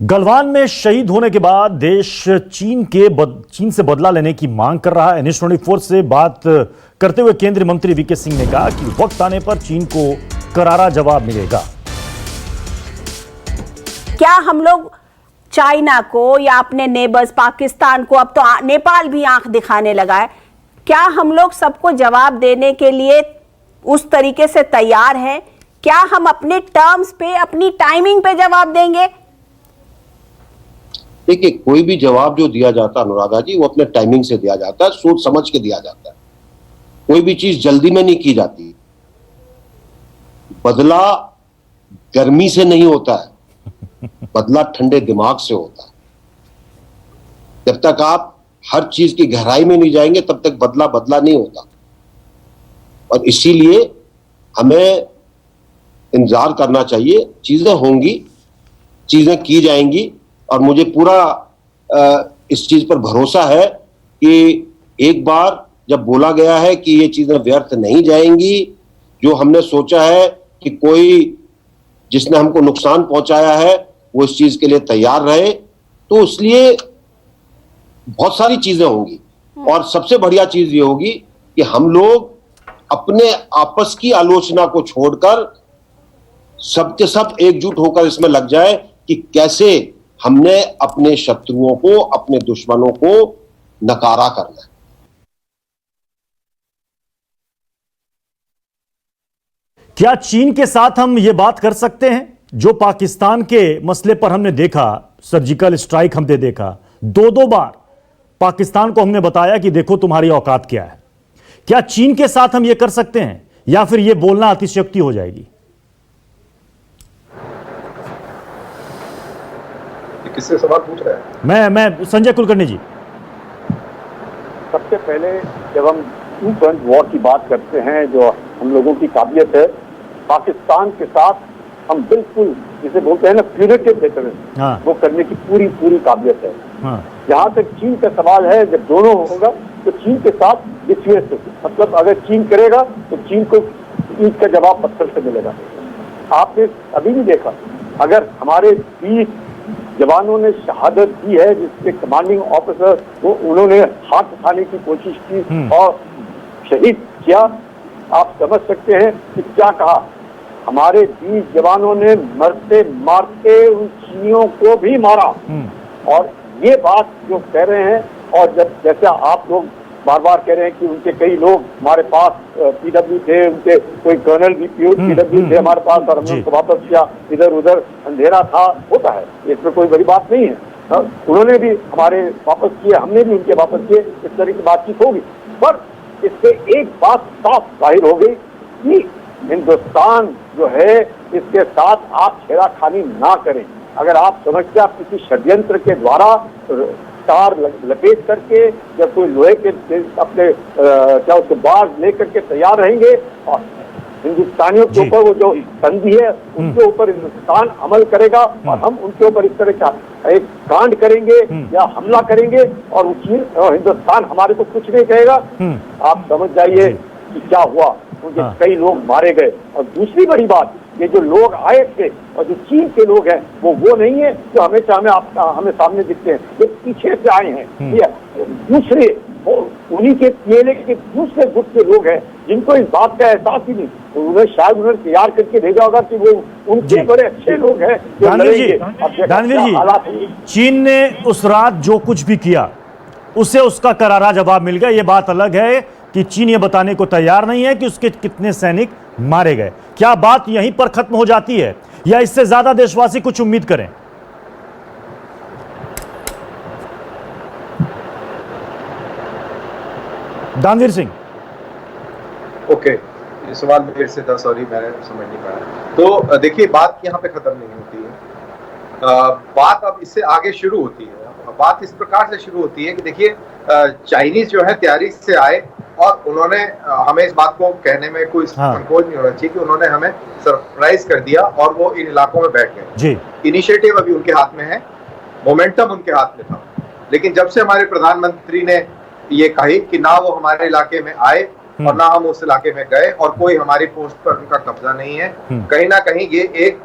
गलवान में शहीद होने के बाद देश चीन से बदला लेने की मांग कर रहा है। NH24 से बात करते हुए केंद्रीय मंत्री वीके सिंह ने कहा कि वक्त आने पर चीन को करारा जवाब मिलेगा। क्या हम लोग चाइना को या अपने नेबर्स पाकिस्तान को, अब तो नेपाल भी आंख दिखाने लगा है, क्या हम लोग सबको जवाब देने के लिए उस तरीके से तैयार हैं? क्या हम अपने टर्म्स पे, अपनी टाइमिंग पे जवाब देंगे? देखिए, कोई भी जवाब जो दिया जाता है अनुराधा जी, वो अपने टाइमिंग से दिया जाता है, सोच समझ के दिया जाता है। कोई भी चीज जल्दी में नहीं की जाती। बदला गर्मी से नहीं होता है, बदला ठंडे दिमाग से होता है। जब तक आप हर चीज की गहराई में नहीं जाएंगे तब तक बदला नहीं होता। और इसीलिए हमें इंतजार करना चाहिए। चीजें होंगी, चीजें की जाएंगी, और मुझे पूरा इस चीज पर भरोसा है कि एक बार जब बोला गया है कि ये चीजें व्यर्थ नहीं जाएंगी, जो हमने सोचा है कि कोई जिसने हमको नुकसान पहुंचाया है वो इस चीज के लिए तैयार रहे, तो इसलिए बहुत सारी चीजें होंगी। और सबसे बढ़िया चीज ये होगी कि हम लोग अपने आपस की आलोचना को छोड़कर सबके सब एकजुट होकर इसमें लग जाए कि कैसे हमने अपने शत्रुओं को, अपने दुश्मनों को नकारा करना है। क्या चीन के साथ हम ये बात कर सकते हैं? जो पाकिस्तान के मसले पर हमने देखा, सर्जिकल स्ट्राइक हमने देखा, दो बार पाकिस्तान को हमने बताया कि देखो तुम्हारी औकात क्या है। क्या चीन के साथ हम ये कर सकते हैं, या फिर ये बोलना अतिशयोक्ति हो जाएगी? किससे सवाल पूछ रहे हैं? मैं संजय कुलकर्णी जी। सबसे पहले जब हम टू फ्रंट वॉर की बात करते हैं, जो हम लोगों की काबिलियत है, पाकिस्तान के साथ हम बिल्कुल जिसे बोलते हैं ना प्यूरेटिव डिफरेंस, वो करने की पूरी काबिलियत है। जहां तक चीन का सवाल है, जब दोनों होगा तो चीन के साथ डिफ्यूज, मतलब अगर चीन करेगा तो चीन को ईद का जवाब पत्थर से मिलेगा। आपने अभी भी देखा, अगर हमारे 20 जवानों ने शहादत दी है, जिसके कमांडिंग ऑफिसर वो उन्होंने हाथ उठाने की कोशिश की और शहीद किया, आप समझ सकते हैं कि क्या कहा। हमारे 20 जवानों ने मरते मारते उन चीनियों को भी मारा। और ये बात जो कह रहे हैं, और जब जैसे आप लोग बार बार कह रहे हैं कि उनके कई लोग हमारे पास PW थे, उनके कोई कर्नल भी PW थे हमारे पास, और हमने उनको वापस किया, इधर उधर अंधेरा था, होता है, इसमें कोई बड़ी बात नहीं है। उन्होंने भी हमारे वापस किए, हमने भी उनके वापस किए, इस तरह की बातचीत होगी। पर इससे एक बात साफ जाहिर हो गई कि हिंदुस्तान जो है, इसके साथ आप छेड़खानी ना करें। अगर आप समझते आप किसी षड्यंत्र के द्वारा तार लपेट करके या कोई लोहे के अपने क्या उसको बाढ़ लेकर के तैयार रहेंगे, और हिंदुस्तानियों के ऊपर वो जो संधि है उनके ऊपर हिंदुस्तान अमल करेगा, और हम उनके ऊपर इस तरह का एक कांड करेंगे या हमला करेंगे, और हिंदुस्तान हमारे को कुछ नहीं कहेगा, आप समझ जाइए कि क्या हुआ। उनके कई लोग मारे गए। और दूसरी बड़ी बात, ये जो लोग आए थे और जो चीन के लोग हैं, वो नहीं है जो हमेशा हमें सामने दिखते हैं, ये पीछे से आए हैं। ये दूसरे उन्हीं के पीएलए के दूसरे गुट के लोग हैं, जिनको इस बात का एहसास ही नहीं। उन्होंने शायद उन्हें तैयार करके भेजा होगा कि वो उनके बड़े अच्छे लोग हैं। दानवीर जी, चीन ने उस रात जो कुछ भी किया उसे उसका करारा जवाब मिल गया। ये बात अलग है कि चीन ये बताने को तैयार नहीं है कि उसके कितने सैनिक मारे गए। क्या बात यहीं पर खत्म हो जाती है, या इससे ज्यादा देशवासी कुछ उम्मीद करें? दानवीर सिंह। ओके, ये सवाल मेरे से था, सॉरी मैं समझ नहीं पाया। तो देखिए, बात यहाँ पे खत्म नहीं होती है। बात अब इससे आगे शुरू होती है। बात इस प्रकार से शुरू होती है कि देखिए, चाइनीज जो है तैयारी से आए, और उन्होंने हमें इस बात को कहने में कोई संकोच नहीं होना चाहिए कि उन्होंने हमें सरप्राइज कर दिया और वो इन इलाकों में बैठ गए। इनिशिएटिव अभी उनके हाथ में है, मोमेंटम उनके हाथ में था, लेकिन जब से हमारे प्रधानमंत्री ने ये कही कि ना वो हमारे इलाके में आए और ना हम उस इलाके में गए, और कोई हमारी पोस्ट पर उनका कब्जा नहीं है, कहीं ना कहीं ये एक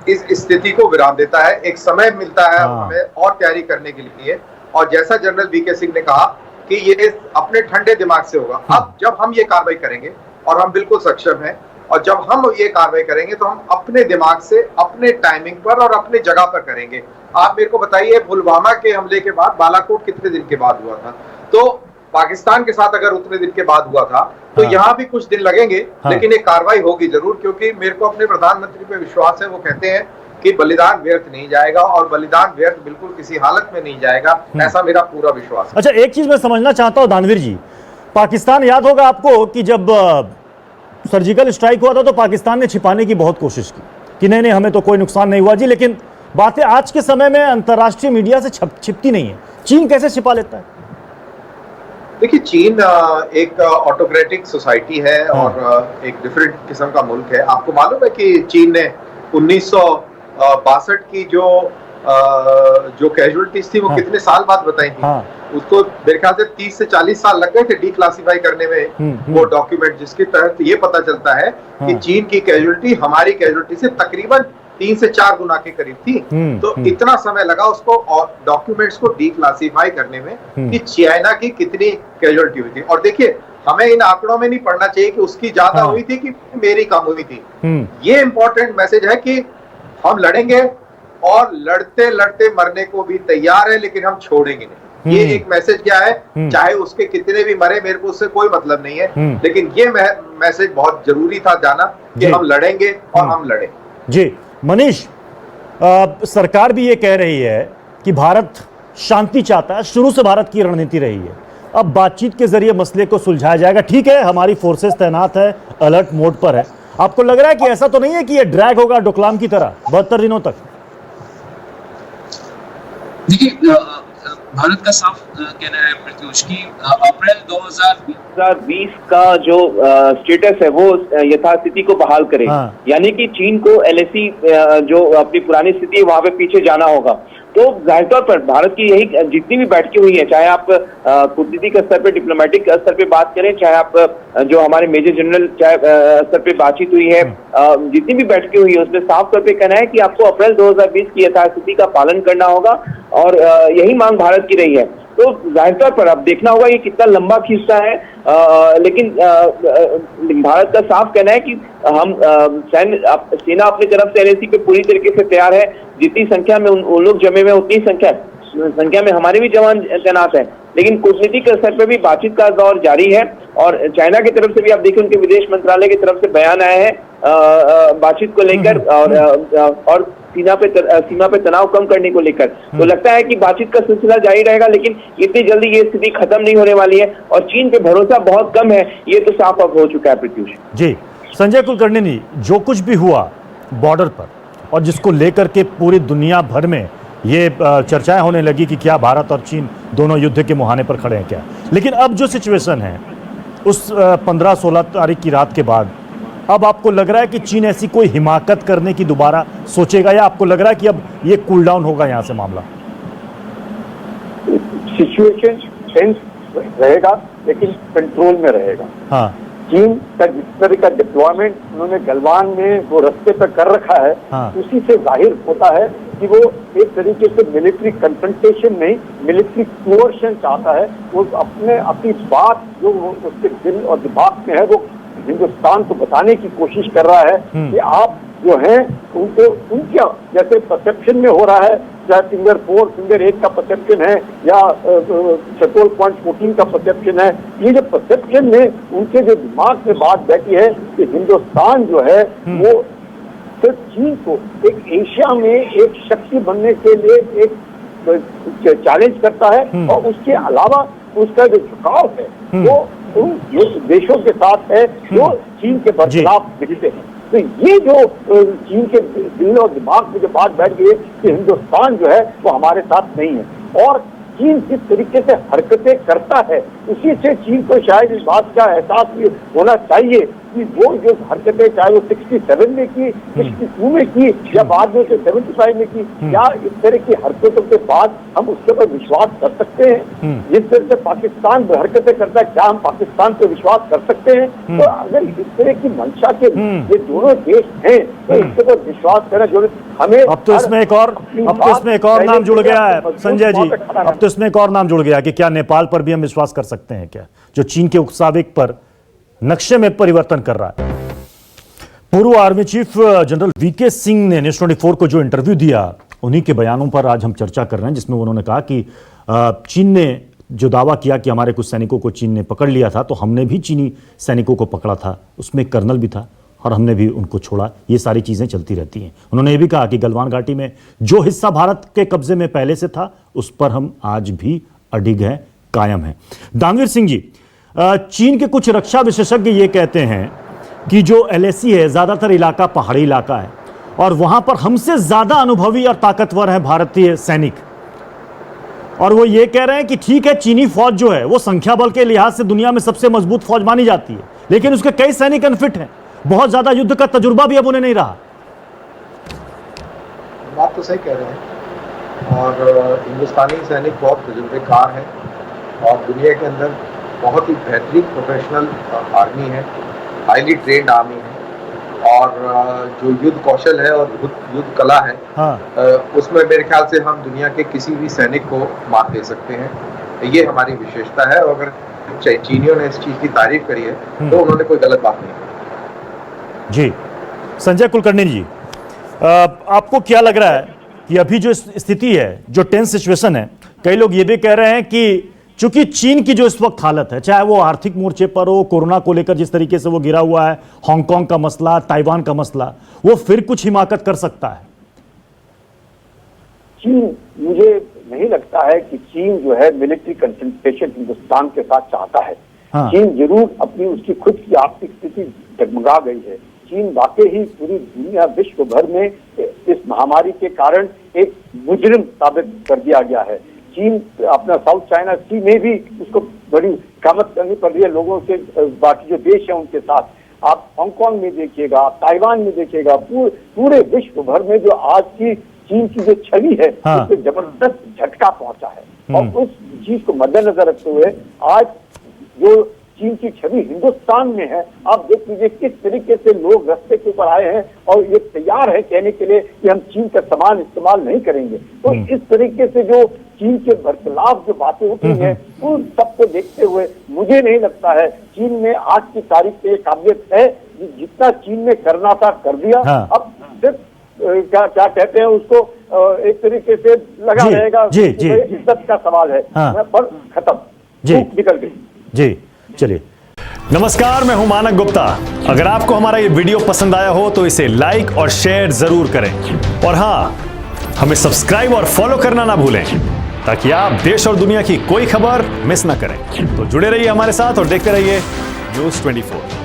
इस स्थिति को विराम देता है, एक समय मिलता है हमें और तैयारी करने के लिए। और जैसा जनरल वीके सिंह ने कहा कि ये अपने ठंडे दिमाग से होगा। अब जब हम ये कार्रवाई करेंगे, और हम बिल्कुल सक्षम हैं, और जब हम ये कार्रवाई करेंगे तो हम अपने दिमाग से, अपने टाइमिंग पर और अपने जगह पर करेंगे। आप मेरे को बताइए, पुलवामा के हमले के बाद बालाकोट कितने दिन के बाद हुआ था? तो पाकिस्तान के साथ अगर उतने दिन के बाद हुआ था तो यहाँ भी कुछ दिन लगेंगे, लेकिन एक कार्रवाई होगी जरूर, क्योंकि मेरे को अपने प्रधानमंत्री पे विश्वास है। वो कहते हैं कि बलिदान व्यर्थ नहीं जाएगा, और बलिदान व्यर्थ बिल्कुल किसी हालत में नहीं जाएगा, ऐसा मेरा पूरा विश्वास है। अच्छा, एक चीज मैं समझना चाहता हूं दानवीर जी, पाकिस्तान, याद होगा आपको कि जब सर्जिकल स्ट्राइक हुआ था तो पाकिस्तान ने छिपाने की बहुत कोशिश की कि नहीं हमें तो कोई नुकसान नहीं हुआ जी, लेकिन बातें आज के समय में अंतर्राष्ट्रीय मीडिया से छिपती नहीं है। चीन कैसे छिपा लेता है? देखिए, चीन एक ऑटोक्रेटिक सोसाइटी है और एक डिफरेंट किस्म का मुल्क है। आपको मालूम है कि चीन ने 1962 की जो कैजुअलिटीज थी वो कितने साल बाद बताई थी? उसको मेरे ख्याल से 30 से 40 साल लग गए थे डिक्लासिफाई करने में वो डॉक्यूमेंट, जिसके तहत ये पता चलता है कि चीन की कैजुअलिटी हमारी कैजुअलिटी से तकरीबन 3 से 4 गुना के करीब थी। तो इतना समय लगा उसको और डॉक्यूमेंट्स को डिक्लासिफाई करने में कि चाइना की कितनी कैजुअलिटी हुई थी। और देखिए, हमें इन आंकड़ों में नहीं पढ़ना चाहिए कि उसकी ज्यादा हुई थी कि मेरी कम हुई थी। ये इंपॉर्टेंट मैसेज है कि हम लड़ेंगे और लड़ते लड़ते मरने को भी तैयार है, लेकिन हम छोड़ेंगे नहीं। ये एक मैसेज क्या है, चाहे उसके कितने भी मरे, मेरे को उससे कोई मतलब नहीं है, लेकिन ये मैसेज बहुत जरूरी था जाना कि हम लड़ेंगे और हम लड़े। जी मनीष, सरकार भी ये कह रही है कि भारत शांति चाहता है, शुरू से भारत की रणनीति रही है, अब बातचीत के जरिए मसले को सुलझाया जाएगा। ठीक है, हमारी फोर्सेस तैनात है, अलर्ट मोड पर है। आपको लग रहा है कि ऐसा तो नहीं है कि ये ड्रैग होगा डोकलाम की तरह 72 दिनों तक? देखिए, भारत का साफ कहना है प्रत्युष की अप्रैल 2020 का जो स्टेटस है वो यथास्थिति को बहाल करे। यानी कि चीन को एलएसी जो अपनी पुरानी स्थिति है वहां पे पीछे जाना होगा। तो जाहिर तौर पर भारत की यही जितनी भी बैठकें हुई है, चाहे आप कूटनीतिक स्तर पे, डिप्लोमेटिक स्तर पे बात करें, चाहे आप जो हमारे मेजर जनरल चाहे स्तर पे बातचीत हुई है, जितनी भी बैठकें हुई है उसमें साफ तौर पे कहना है कि आपको अप्रैल 2020 की यथास्थिति का पालन करना होगा, और यही मांग भारत की रही है। तो जाहिर तौर पर अब देखना होगा ये कितना लंबा खींचता है, लेकिन भारत का साफ कहना है कि हम सेना अपनी तरफ से एलएसी पे पूरी तरीके से तैयार है। जितनी संख्या में उन लोग जमे हुए उतनी संख्या में हमारे भी जवान तैनात हैं, लेकिन कूटनीतिक स्तर पर भी बातचीत का दौर जारी है। और चाइना की तरफ से भी आप देखिए, उनके विदेश मंत्रालय की तरफ से बयान आए हैं बातचीत को लेकर और सीमा पे तनाव कम करने को लेकर। तो लगता है कि बातचीत का सिलसिला जारी रहेगा, लेकिन इतनी जल्दी ये स्थिति खत्म नहीं होने वाली है, और चीन पे भरोसा बहुत कम है, ये तो साफ अब हो चुका है प्रत्युष जी। संजय कुलकर्णी, जो कुछ भी हुआ बॉर्डर पर और जिसको लेकर के पूरी दुनिया भर में ये चर्चाएं होने लगी कि क्या भारत और चीन दोनों युद्ध के मुहाने पर खड़े हैं क्या, लेकिन अब जो सिचुएशन है उस 15-16 तारीख की रात के बाद, अब आपको लग रहा है कि चीन ऐसी कोई हिमाकत करने की दोबारा सोचेगा, या आपको लग रहा है कि अब ये कूल डाउन होगा यहाँ से मामला? सिचुएशन टेंस रहेगा, लेकिन कंट्रोल में रहेगा। हाँ, चीन का जिस तरह का डिप्लॉयमेंट उन्होंने गलवान में वो रस्ते पर कर रखा है, उसी से जाहिर होता है कि वो एक तरीके से मिलिट्री कन्फ्रंटेशन नहीं, मिलिट्री कोर्शन चाहता है। वो अपनी बात जो उसके दिल और दिमाग में है वो हिंदुस्तान को बताने की कोशिश कर रहा है कि आप जो हैं उनको उनके जैसे परसेप्शन में हो रहा है, चाहे फिंगर 4, फिंगर 8 का परसेप्शन है या पेट्रोल पॉइंट 14 का परसेप्शन है, ये जो परसेप्शन में उनके जो दिमाग में बात बैठी है कि हिंदुस्तान जो है वो सिर्फ चीन को एक एशिया में एक शक्ति बनने के लिए एक चैलेंज करता है, और उसके अलावा उसका जो झुकाव है वो उन देशों के साथ है जो चीन के बरखिलाफ दिखते हैं। तो ये जो चीन के दिल और दिमाग में जो बात बैठ गई है कि हिंदुस्तान जो है वो हमारे साथ नहीं है, और चीन किस तरीके से हरकतें करता है, उसी से चीन को शायद इस बात का एहसास भी होना चाहिए कि वो जो हरकतें चाहे वो 67 में की, 62 में की या बाद में 75 में की, क्या इस तरह की हरकतों के बाद हम उसके ऊपर विश्वास कर सकते हैं? जिस तरह से पाकिस्तान हरकतें करता है, क्या हम पाकिस्तान पे विश्वास कर सकते हैं? तो अगर इस तरह की मंशा के ये दोनों देश हैं तो इसके ऊपर विश्वास करना जरूरी। हमें अब तो इसमें एक और नाम जुड़ गया है संजय जी, अब तो इसमें एक और नाम जुड़ गया कि क्या नेपाल पर भी हम विश्वास कर सकते हैं क्या, जो चीन के उकसावे पर नक्शे में परिवर्तन कर रहा है। पूर्व army chief general VK Singh ने न्यूज़ 24 को जो इंटरव्यू दिया, उन्हीं के बयानों पर आज हम चर्चा कर रहे हैं, जिसमें उन्होंने कहा कि चीन ने जो दावा किया कि हमारे कुछ सैनिकों को चीन ने पकड़ लिया था, तो हमने भी चीनी सैनिकों को पकड़ा था, उसमें एक कर्नल भी था और हमने भी उनको छोड़ा। ये सारी चीजें चलती रहती हैं। उन्होंने ये भी कहा कि गलवान घाटी में जो हिस्सा भारत के कब्जे में पहले से था, उस पर हम आज भी अडिग हैं, कायम हैं। दानवीर सिंह जी, चीन के कुछ रक्षा विशेषज्ञ ये कहते हैं कि जो LAC है, ज्यादातर इलाका पहाड़ी इलाका है और वहां पर हमसे ज्यादा अनुभवी और ताकतवर है भारतीय सैनिक, और वो ये कह रहे हैं कि ठीक है, चीनी फौज जो है वो संख्या बल के लिहाज से दुनिया में सबसे मजबूत फौज मानी जाती है, लेकिन उसके कई सैनिक अनफिट हैं, बहुत ज्यादा युद्ध का तजुर्बा भी अब उन्हें नहीं रहा। बात तो सही कह रहे हैं, और हिंदुस्तानी सैनिक बहुत तजुर्बेकार है और दुनिया के अंदर बहुत ही बेहतरीन प्रोफेशनल आर्मी है, हाईली ट्रेंड आर्मी है, और जो युद्ध कौशल है और युद्ध कला है, उसमें मेरे ख्याल से हम दुनिया के किसी भी सैनिक को मात दे सकते हैं। ये हमारी विशेषता है, और अगर चीनियों ने इस चीज की तारीफ करी है तो उन्होंने कोई गलत बात नहीं की। जी, संजय कुलकर्णी जी, आपको क्या लग रहा है कि अभी जो स्थिति है, जो टेंस सिचुएशन है, कई लोग ये भी कह रहे हैं कि चूंकि चीन की जो इस वक्त हालत है, चाहे वो आर्थिक मोर्चे पर हो, कोरोना को लेकर जिस तरीके से वो गिरा हुआ है, हांगकांग का मसला, ताइवान का मसला, वो फिर कुछ हिमाकत कर सकता है? चीन, मुझे नहीं लगता है कि चीन जो है मिलिट्री कंसंट्रेशन हिंदुस्तान के साथ चाहता है। हाँ। चीन जरूर अपनी उसकी खुद की आर्थिक स्थिति डगमगा गई है। चीन वाकई ही पूरी दुनिया, विश्व भर में इस महामारी के कारण एक मुजरिम साबित कर दिया गया है। चीन अपना साउथ चाइना सी में भी उसको बड़ी कामत करनी पड़ रही है लोगों से, बाकी जो देश है उनके साथ। आप हांगकांग में देखिएगा, आप ताइवान में देखिएगा, पूरे विश्व भर में जो आज की चीन की जो छवि है, हाँ। उससे जबरदस्त झटका पहुंचा है। और उस चीज को मद्देनजर रखते हुए आज जो चीन की छवि हिंदुस्तान में है, आप देख लीजिए किस तरीके से लोग रास्ते के ऊपर आए हैं और ये तैयार है कहने के लिए कि हम चीन का सामान इस्तेमाल नहीं करेंगे। तो इस तरीके से जो चीन के बरखिलाफ जो बातें उठी हैं, उन सबको देखते हुए मुझे नहीं लगता है चीन में आज की तारीख पे काबिलियत है। जितना चीन ने करना था कर दिया। हाँ। अब सिर्फ क्या कहते हैं उसको, एक तरीके से लगा रहेगा, इज्जत का सवाल है। हाँ। पर खत्म, निकल गई। जी, चलिए, नमस्कार, मैं हूं मानक गुप्ता। अगर आपको हमारा ये वीडियो पसंद आया हो तो इसे लाइक और शेयर जरूर करें, और हाँ, हमें सब्सक्राइब और फॉलो करना ना भूलें, ताकि आप देश और दुनिया की कोई खबर मिस ना करें। तो जुड़े रहिए हमारे साथ और देखते रहिए न्यूज़ 24।